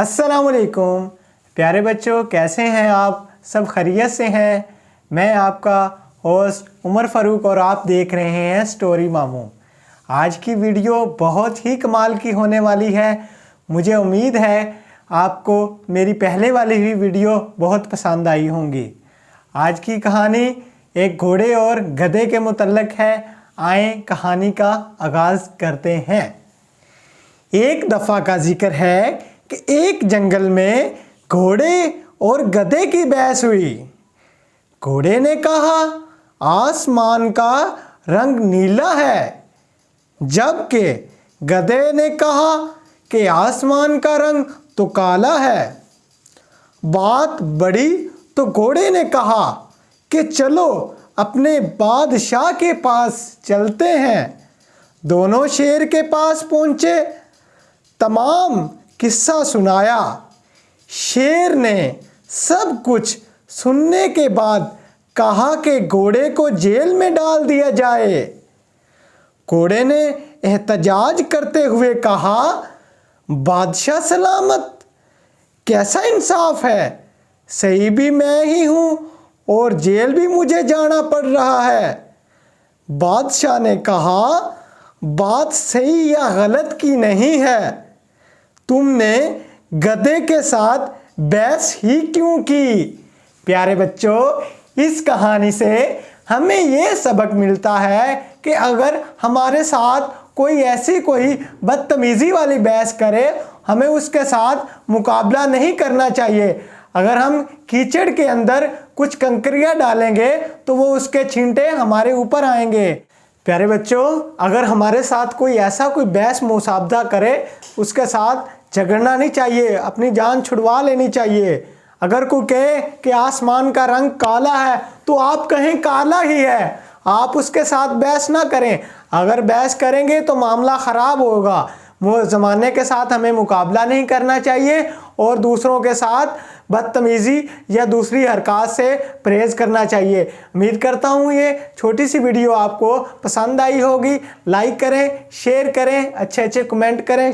अस्सलाम वालेकुम प्यारे बच्चों, कैसे हैं आप? सब खैरियत से हैं? मैं आपका होस्ट उमर फ़ारूक और आप देख रहे हैं स्टोरी मामू। आज की वीडियो बहुत ही कमाल की होने वाली है। मुझे उम्मीद है आपको मेरी पहले वाली भी वीडियो बहुत पसंद आई होंगी। आज की कहानी एक घोड़े और गधे के मुतल्लिक़ है। आए कहानी का आगाज़ करते हैं। एक दफ़ा का जिक्र है कि एक जंगल में घोड़े और गधे की बहस हुई। घोड़े ने कहा आसमान का रंग नीला है, जबकि गधे ने कहा कि आसमान का रंग तो काला है। बात बढ़ी तो घोड़े ने कहा कि चलो अपने बादशाह के पास चलते हैं। दोनों शेर के पास पहुंचे, तमाम किस्सा सुनाया। शेर ने सब कुछ सुनने के बाद कहा कि घोड़े को जेल में डाल दिया जाए। घोड़े ने एहतजाज करते हुए कहा बादशाह सलामत, कैसा इंसाफ है, सही भी मैं ही हूँ और जेल भी मुझे जाना पड़ रहा है। बादशाह ने कहा बात सही या गलत की नहीं है, तुमने गधे के साथ बहस ही क्यों की। प्यारे बच्चों, इस कहानी से हमें ये सबक मिलता है कि अगर हमारे साथ कोई बदतमीज़ी वाली बहस करे, हमें उसके साथ मुकाबला नहीं करना चाहिए। अगर हम कीचड़ के अंदर कुछ कंकरियाँ डालेंगे तो वो उसके छींटे हमारे ऊपर आएंगे। प्यारे बच्चों, अगर हमारे साथ कोई बहस मुसाबदा करे, उसके साथ झगड़ना नहीं चाहिए, अपनी जान छुड़वा लेनी चाहिए। अगर कोई कहे कि आसमान का रंग काला है तो आप कहें काला ही है, आप उसके साथ बहस ना करें। अगर बहस करेंगे तो मामला ख़राब होगा। वो ज़माने के साथ हमें मुकाबला नहीं करना चाहिए और दूसरों के साथ बदतमीज़ी या दूसरी हरकत से परहेज़ करना चाहिए। उम्मीद करता हूँ ये छोटी सी वीडियो आपको पसंद आई होगी। लाइक करें, शेयर करें, अच्छे कमेंट करें।